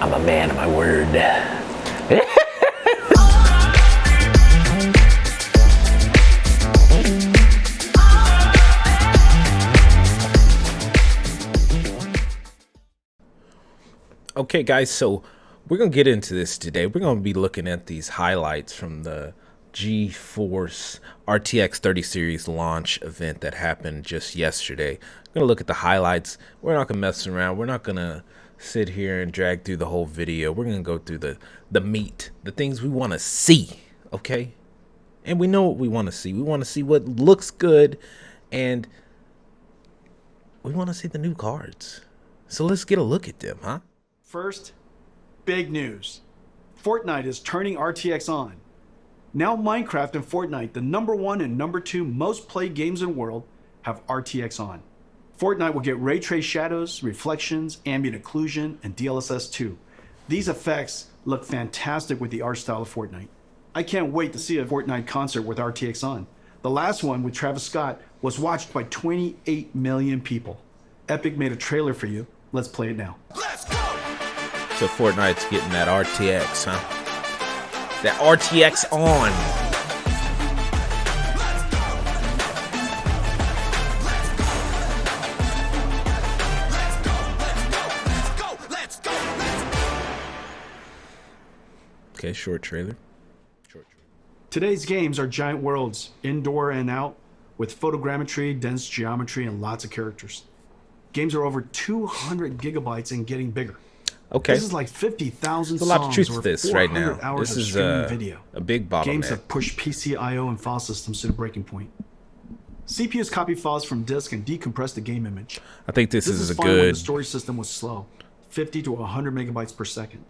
I'm a man of my word. Okay, guys, so we're going to get into this today. We're going to be looking at these highlights from the Geforce RTX 30 series launch event that happened just yesterday. We're going to look at the highlights. We're not going to mess around. We're not going to sit here and drag through the whole video. We're going to go through the meat, the things we want to see, okay? And we know what we want to see. We want to see what looks good, and we want to see the new cards. So let's get a look at them, huh? First, big news. Fortnite is turning RTX on. Now Minecraft and Fortnite, the #1 and #2 most played games in the world, have RTX on. Fortnite will get ray trace shadows, reflections, ambient occlusion, and DLSS 2. These effects look fantastic with the art style of Fortnite. I can't wait to see a Fortnite concert with RTX on. The last one with Travis Scott was watched by 28 million people. Epic made a trailer for you. Let's play it now. Let's go! So Fortnite's getting that RTX, huh? That RTX on. Okay, short trailer. Today's games are giant worlds, indoor and out, with photogrammetry, dense geometry, and lots of characters. Games are over 200 gigabytes and getting bigger. Okay. This is like 50,000 songs. There's a lot of truth to or this right now. 400 hours This of is streaming video. a big bottleneck. Games have pushed PCI-E and file systems to the breaking point. CPUs copy files from disk and decompress the game image. I think this is a fine when good. the storage system was slow, 50 to 100 megabytes per second.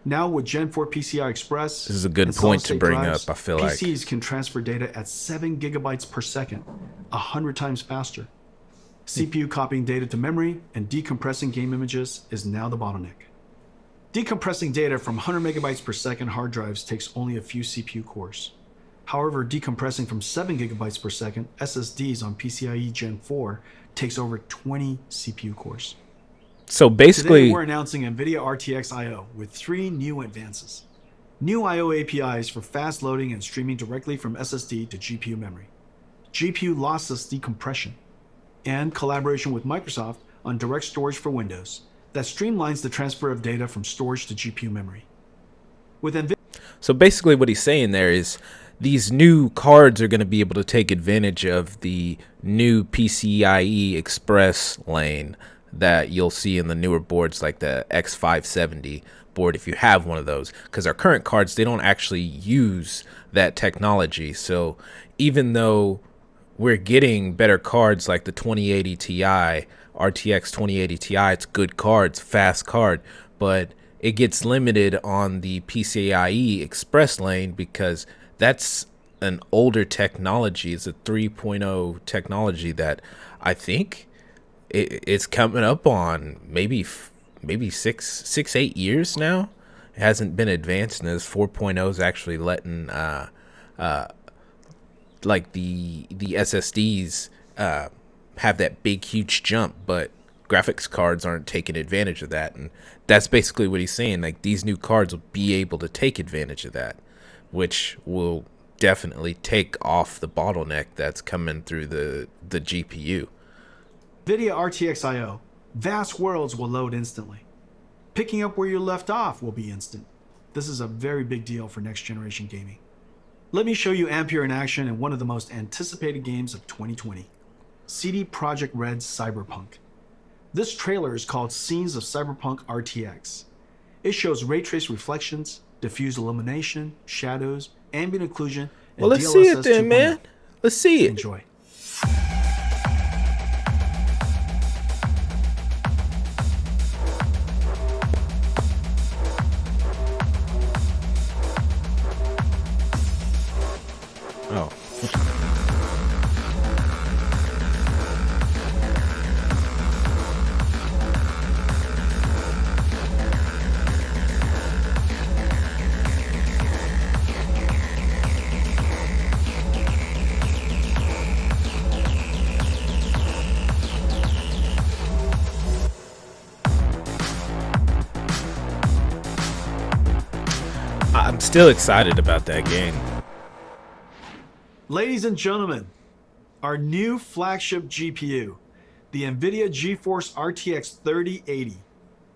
Now with Gen 4 PCI Express, This is a good and point to solid-state bring drives, up, I feel like. PCs can transfer data at 7 gigabytes per second, 100 times faster. CPU copying data to memory and decompressing game images is now the bottleneck. Decompressing data from 100 megabytes per second hard drives takes only a few CPU cores. However, decompressing from 7 gigabytes per second SSDs on PCIe Gen 4 takes over 20 CPU cores. So basically, Today we're announcing Nvidia RTX I/O with 3 new advances. New I/O APIs for fast loading and streaming directly from SSD to GPU memory. GPU lossless decompression. And collaboration with Microsoft on direct storage for Windows that streamlines the transfer of data from storage to GPU memory. With Nvidia. So basically what he's saying there is these new cards are going to be able to take advantage of the new PCIe Express lane that you'll see in the newer boards like the X570 board if you have one of those, because our current cards, they don't actually use that technology. So even though we're getting better cards like the 2080 Ti, RTX 2080 Ti, it's good cards, fast card, but it gets limited on the PCIe Express lane because that's an older technology. It's a 3.0 technology that I think it's coming up on maybe 8 years now. It hasn't been advanced, and this 4.0 is actually letting like the SSDs have that big huge jump, but graphics cards aren't taking advantage of that. And that's basically what he's saying. Like, these new cards will be able to take advantage of that, which will definitely take off the bottleneck that's coming through the GPU. NVIDIA RTX I/O, vast worlds will load instantly. Picking up where you left off will be instant. This is a very big deal for next generation gaming. Let me show you Ampere in action in one of the most anticipated games of 2020, CD Projekt Red's CyberPunk. This trailer is called Scenes of CyberPunk RTX. It shows ray trace reflections, diffuse illumination, shadows, ambient occlusion, and well, let's DLSS see it then, 2.0. man. Let's see it. Enjoy. Oh. I'm still excited about that game. Ladies and gentlemen, our new flagship GPU, the Nvidia Geforce RTX 3080,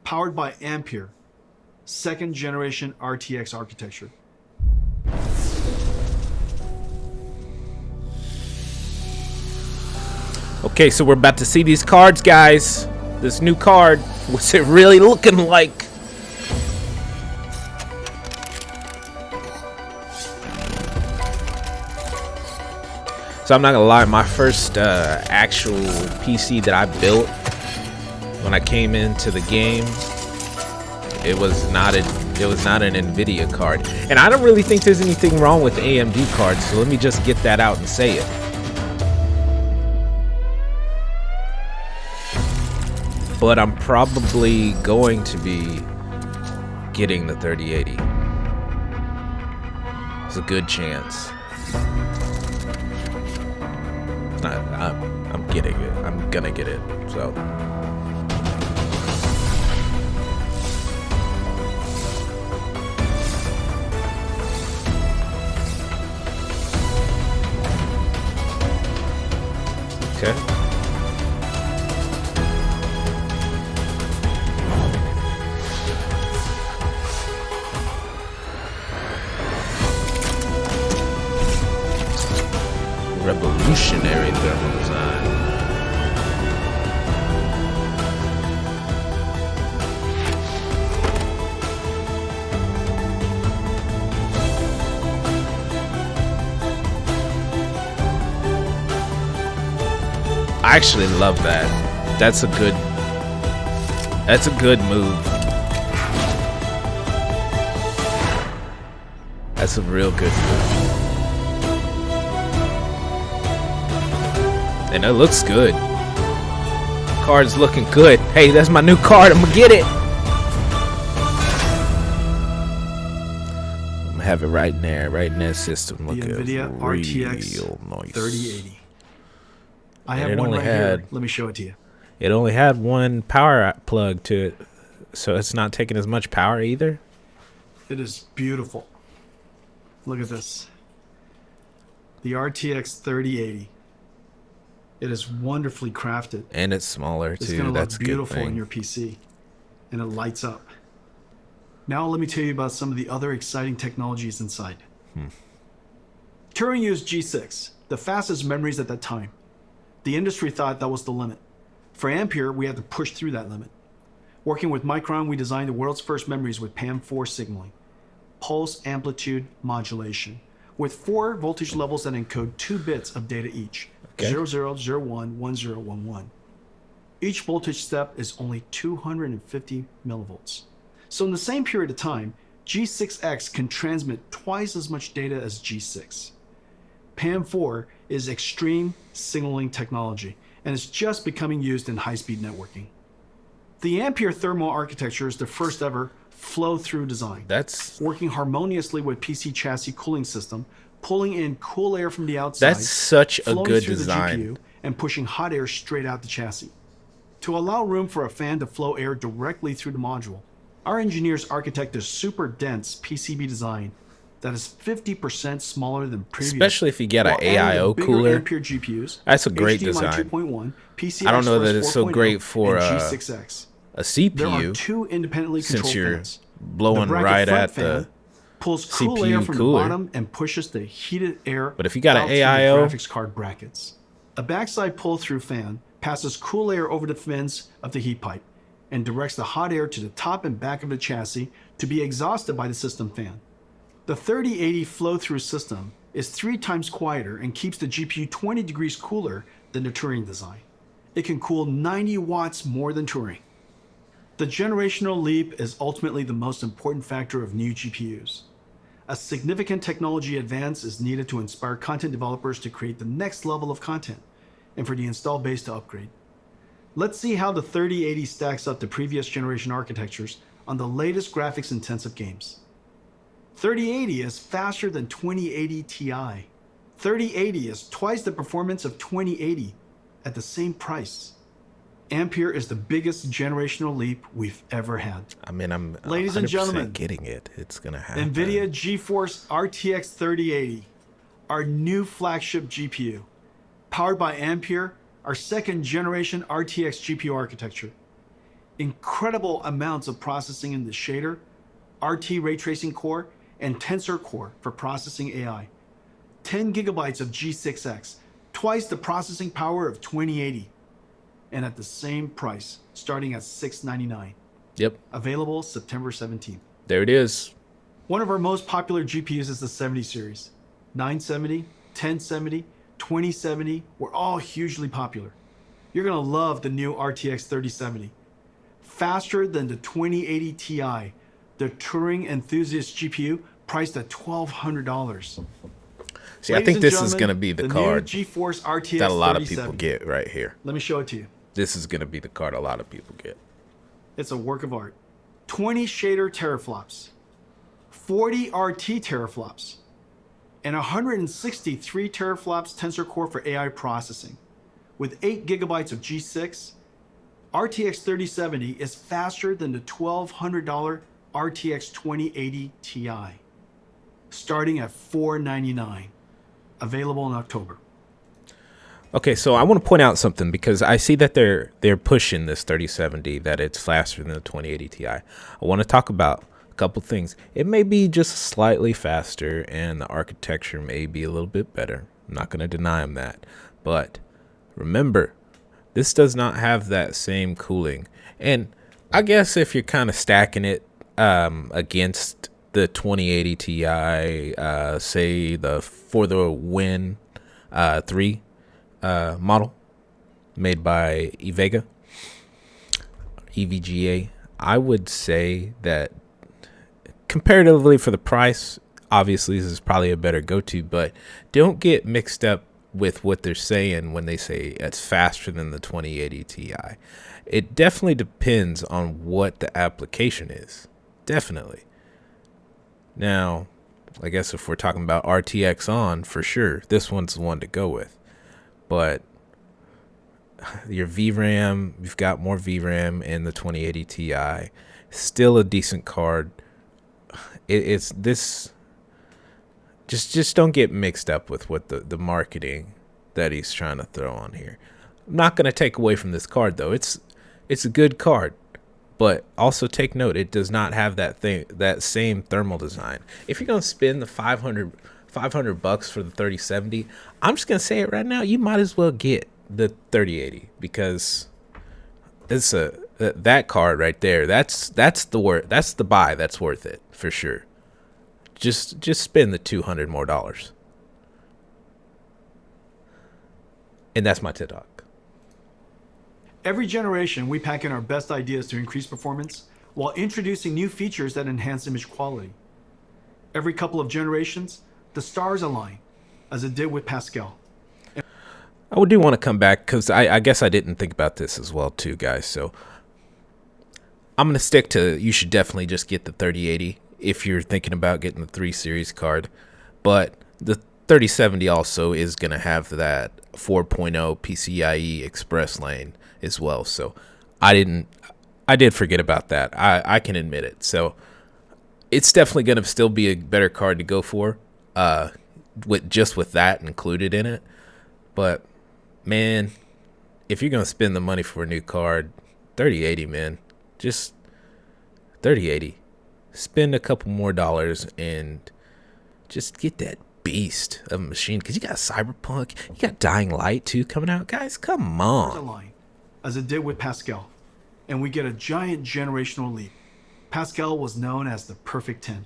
powered by Ampere, second generation RTX architecture. Okay, so we're about to see these cards, guys. This new card. What's it really looking like? So I'm not gonna lie, my first actual PC that I built when I came into the game, it was not an Nvidia card. And I don't really think there's anything wrong with AMD cards, so let me just get that out and say it. But I'm probably going to be getting the 3080. It's a good chance. It's not, I'm getting it. I'm gonna get it, so. Okay. Revolutionary thermal design. I actually love that. That's a good move. That's a real good move. And it looks good. Card's looking good. Hey, that's my new card. I'm gonna get it. I'm gonna have it right in there, right in that system. The Nvidia RTX nice. 3080. I have one right here. Let me show it to you. It only had one power plug to it, so it's not taking as much power either. It is beautiful. Look at this. The RTX 3080. It is wonderfully crafted. And it's smaller too. It's going to look beautiful in your PC. And it lights up. Now let me tell you about some of the other exciting technologies inside. Turing used G6, the fastest memories at that time. The industry thought that was the limit. For Ampere, we had to push through that limit. Working with Micron, we designed the world's first memories with PAM4 signaling, pulse amplitude modulation, with 4 voltage levels that encode 2 bits of data each. Okay. 0001, 1011. Each voltage step is only 250 millivolts. So in the same period of time, G6X can transmit twice as much data as G6. PAM4 is extreme signaling technology, and it's just becoming used in high-speed networking. The Ampere thermal architecture is the first ever flow-through design. That's working harmoniously with PC chassis cooling system, pulling in cool air from the outside. That's such a good design. The GPU, and pushing hot air straight out the chassis. To allow room for a fan to flow air directly through the module, our engineers architected a super dense PCB design that is 50% smaller than previous. Especially if you get an AIO cooler. Ampere GPUs, that's a great HDMI design. 2.1, PCI I don't know that it's so great for G6X. A CPU. There are 2 independently controlled since you're fans. blowing right at the pulls cool CPU air from cooler. the bottom and pushes the heated air. But if you got an out through AIO, the graphics card brackets. A backside pull-through fan passes cool air over the fins of the heat pipe and directs the hot air to the top and back of the chassis to be exhausted by the system fan. The 3080 flow-through system is 3 times quieter and keeps the GPU 20 degrees cooler than the Turing design. It can cool 90 watts more than Turing. The generational leap is ultimately the most important factor of new GPUs. A significant technology advance is needed to inspire content developers to create the next level of content and for the install base to upgrade. Let's see how the 3080 stacks up to previous generation architectures on the latest graphics-intensive games. 3080 is faster than 2080 Ti. 3080 is twice the performance of 2080 at the same price. Ampere is the biggest generational leap we've ever had. I mean, I'm Ladies and 100% gentlemen, getting it. It's gonna happen. Nvidia Geforce RTX 3080, our new flagship GPU, powered by Ampere, our second generation RTX GPU architecture. Incredible amounts of processing in the shader, RT ray tracing core, and tensor core for processing AI. 10 gigabytes of G6X, twice the processing power of 2080, and at the same price, starting at $699. Yep, Available September 17th. there it is. One of our most popular GPUs is the 70 series. 970, 1070, 2070 were all hugely popular. You're gonna love the new RTX 3070. Faster than the 2080 Ti, the Turing enthusiast GPU priced at $1,200. See, I think this is going to be the card new GeForce RTX that a lot of 3070. people get right here. Let me show it to you. This is going to be the card a lot of people get. It's a work of art. 20 shader teraflops, 40 RT teraflops, and 163 teraflops tensor core for AI processing. With 8 gigabytes of G6, RTX 3070 is faster than the $1,200 RTX 2080 Ti, starting at $499. Available in October. Okay, so I want to point out something because I see that they're pushing this 3070 that it's faster than the 2080 Ti. I want to talk about a couple things. It may be just slightly faster and the architecture may be a little bit better. I'm not going to deny them that. But remember, this does not have that same cooling. And I guess if you're kind of stacking it against the 2080 Ti, say for the Win 3 model made by EVGA, I would say that comparatively for the price, obviously this is probably a better go-to, but don't get mixed up with what they're saying when they say it's faster than the 2080 Ti. It definitely depends on what the application is. Definitely. Now, I guess if we're talking about RTX on, for sure, this one's the one to go with. But your VRAM, you've got more VRAM in the 2080 Ti. Still a decent card. It's this. Just don't get mixed up with what the marketing that he's trying to throw on here. I'm not going to take away from this card though. It's a good card. But also take note, it does not have that same thermal design. If you're gonna spend the $500 for the 3070, I'm just gonna say it right now. You might as well get the 3080 because it's that card right there. That's the buy. That's worth it for sure. Just spend the $200 more. And that's my TED Talk. Every generation, we pack in our best ideas to increase performance while introducing new features that enhance image quality. Every couple of generations, the stars align, as it did with Pascal. I do want to come back because I guess I didn't think about this as well too, guys. So I'm going to stick to you should definitely just get the 3080 if you're thinking about getting the 3 series card. But the 3070 also is going to have that 4.0 PCI-E express lane as well. So I did forget about that. I can admit it. So it's definitely going to still be a better card to go for with that included in it. But man, if you're going to spend the money for a new card, 3080, man, just 3080. Spend a couple more dollars and just get that beast of a machine because you got CyberPunk, you got Dying Light 2 coming out. Guys, come on. As it did with Pascal, and we get a giant generational leap. Pascal was known as the perfect 10.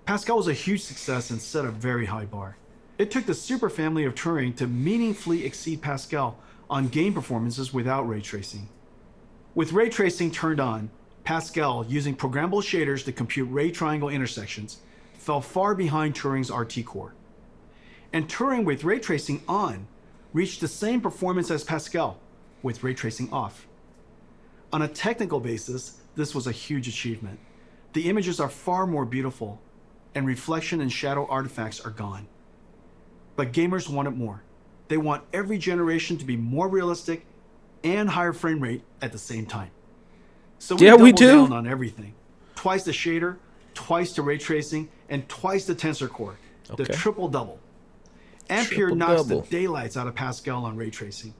Pascal was a huge success and set a very high bar. It took the super family of Turing to meaningfully exceed Pascal on game performances without ray tracing. With ray tracing turned on, Pascal, using programmable shaders to compute ray triangle intersections, fell far behind Turing's RT core. And Turing with ray tracing on reached the same performance as Pascal with ray tracing off. On a technical basis, this was a huge achievement. The images are far more beautiful, and reflection and shadow artifacts are gone. But gamers wanted more. They want every generation to be more realistic and higher frame rate at the same time. So Yeah, we do. down on everything. Twice the shader, twice the ray tracing, and twice the tensor core. The Okay. triple-double. Ampere knocks the daylights out of Pascal on ray tracing.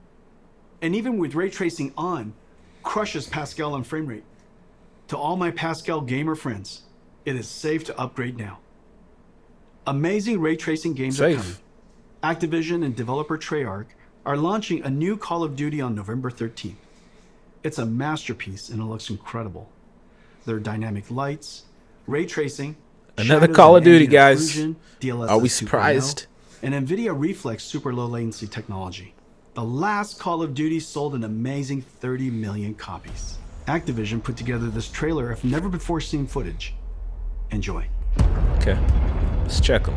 And even with ray tracing on, crushes Pascal on frame rate. To all my Pascal gamer friends, it is safe to upgrade now. Amazing ray tracing games are coming. Activision and developer Treyarch are launching a new Call of Duty on November 13th. It's a masterpiece and it looks incredible. There are dynamic lights, ray tracing, Another shadows Call and of Duty, ambient guys. occlusion, DLSS Are we 2.0, surprised? and Nvidia Reflex super low latency technology. The last Call of Duty sold an amazing 30 million copies. Activision put together this trailer of never before seen footage. Enjoy. Okay, let's check them.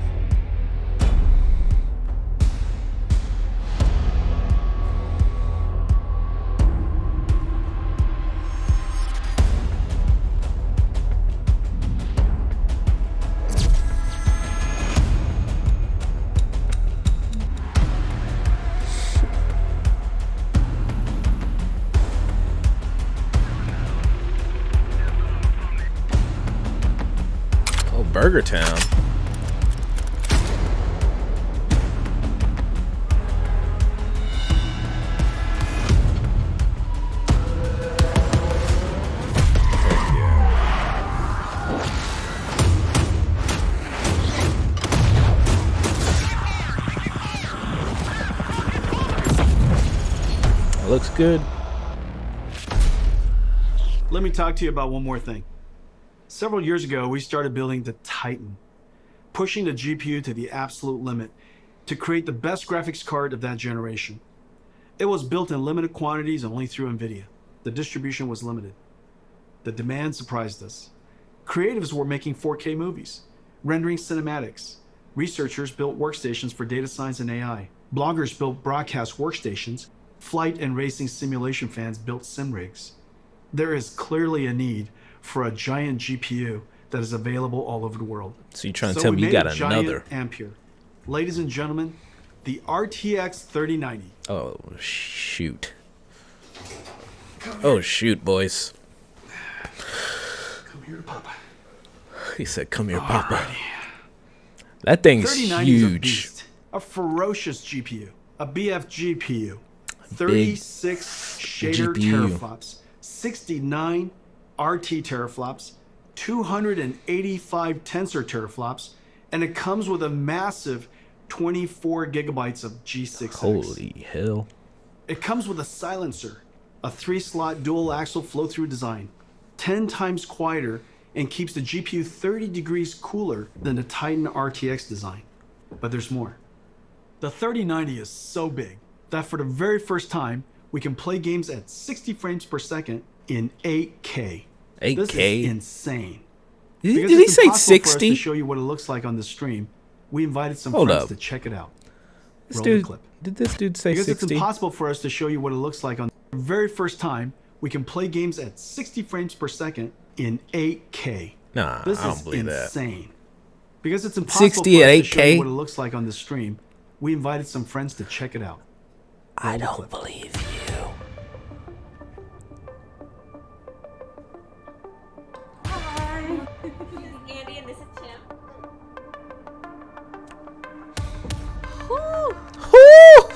Burger Town. That looks good. Let me talk to you about one more thing. Several years ago, we started building the Titan, pushing the GPU to the absolute limit to create the best graphics card of that generation. It was built in limited quantities and only through Nvidia. The distribution was limited. The demand surprised us. Creatives were making 4K movies, rendering cinematics. Researchers built workstations for data science and AI. Bloggers built broadcast workstations. Flight and racing simulation fans built sim rigs. There is clearly a need for a giant GPU that is available all over the world. So you're trying to tell me you got another Ampere. Ladies and gentlemen, the RTX 3090. Oh shoot. Oh shoot, boys. Come here to Papa. He said, come here, Papa. That thing's huge. A ferocious GPU. A BF GPU. 36 shader GPU. teraflops. 69 RT teraflops, 285 tensor teraflops, and it comes with a massive 24 gigabytes of G6X. Holy hell. It comes with a silencer, a 3-slot dual axle flow-through design, 10 times quieter, and keeps the GPU 30 degrees cooler than the Titan RTX design. But there's more. The 3090 is so big that for the very first time, we can play games at 60 frames per second in 8K. 8K? This is insane. Did he say 60? For us to show you what it looks like on the stream, we invited some Hold friends up. to check it out. This Roll dude, the clip. did this dude say Because 60? it's impossible for us to show you what it looks like on the very first time, we can play games at 60 frames per second in 8K. Nah, This I don't is believe that. insane. Because it's impossible 60 for at us to show 8K? you what it looks like on the stream, we invited some friends to check it out. I don't believe you. Hi. This is Andy and this is Tim. Woo! Woo!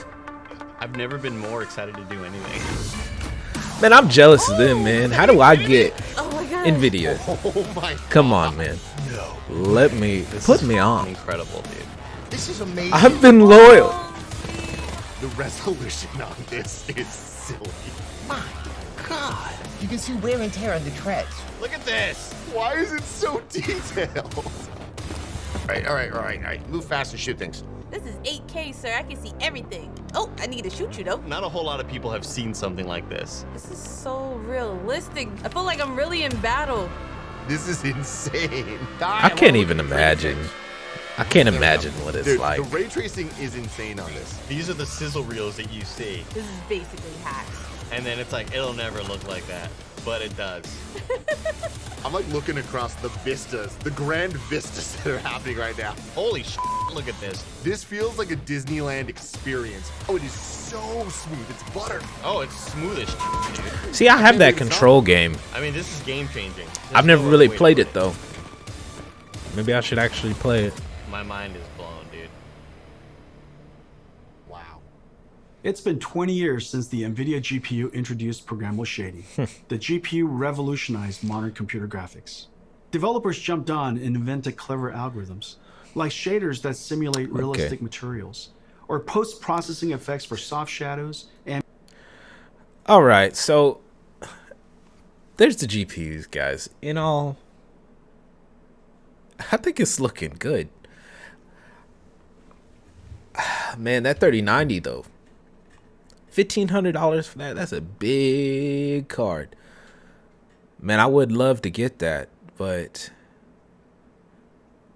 I've never been more excited to do anything. Man, I'm jealous of them, man. How do I get Oh my god. Nvidia? Oh my god. Come on, man. No. Let me put me on. Incredible, dude. This is amazing. I've been loyal. The resolution on this is silly. My God. You can see wear and tear on the treads. Look at this. Why is it so detailed? All right. Move fast and shoot things. This is 8K, sir. I can see everything. Oh, I need to shoot you though. Not a whole lot of people have seen something like this. This is so realistic. I feel like I'm really in battle. This is insane. I can't even imagine. I can't imagine what it's Dude, like. the ray tracing is insane on this. These are the sizzle reels that you see. This is basically hacks. And then it's like, it'll never look like that. but it does. I'm like looking across the vistas, the grand vistas that are happening right now. Holy shit, look at this. This feels like a Disneyland experience. Oh, it is so smooth. It's butter. Oh, it's smooth as shit, dude. See, I have that control game. I mean, this is game changing. I've never really played it though. Maybe I should actually play it. My mind is blown, dude. Wow. It's been 20 years since the Nvidia GPU introduced programmable shading. The GPU revolutionized modern computer graphics. Developers jumped on and invented clever algorithms, like shaders that simulate realistic materials, or post-processing effects for soft shadows and... All right, so there's the GPUs, guys. In all, I think it's looking good. Man, that 3090 though, $1,500 for that. That's a big card. Man, I would love to get that, but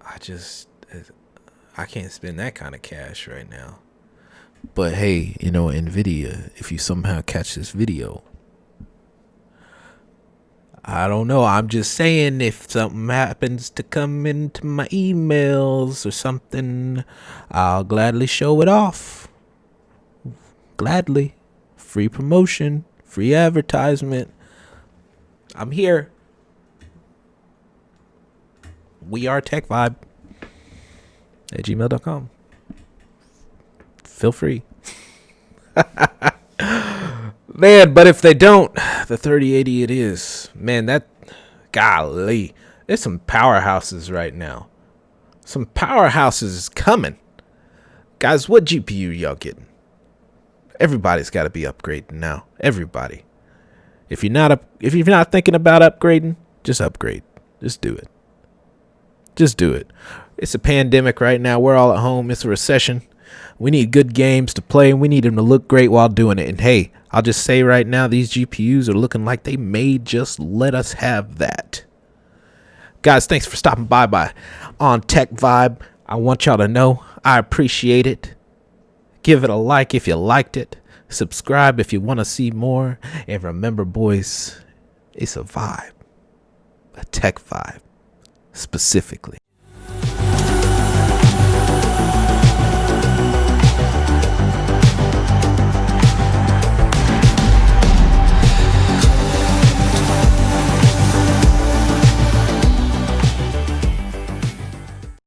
I can't spend that kind of cash right now. But hey, you know, Nvidia, if you somehow catch this video, I don't know. I'm just saying, if something happens to come into my emails or something, I'll gladly show it off. Gladly. Free promotion, free advertisement. I'm here. We are TechVibe at gmail.com. Feel free. Man, but if they don't, the 3080 it is. Man, that, golly, there's some powerhouses right now. Some powerhouses coming. Guys, what GPU y'all getting? Everybody's got to be upgrading now. Everybody. If you're not thinking about upgrading, just upgrade. Just do it. Just do it. It's a pandemic right now. We're all at home. It's a recession. We need good games to play, and we need them to look great while doing it. And hey, I'll just say right now, these GPUs are looking like they may just let us have that. Guys, thanks for stopping by on Tech Vibe. I want y'all to know I appreciate it. Give it a like if you liked it. Subscribe if you want to see more. And remember, boys, it's a vibe. A tech vibe, specifically.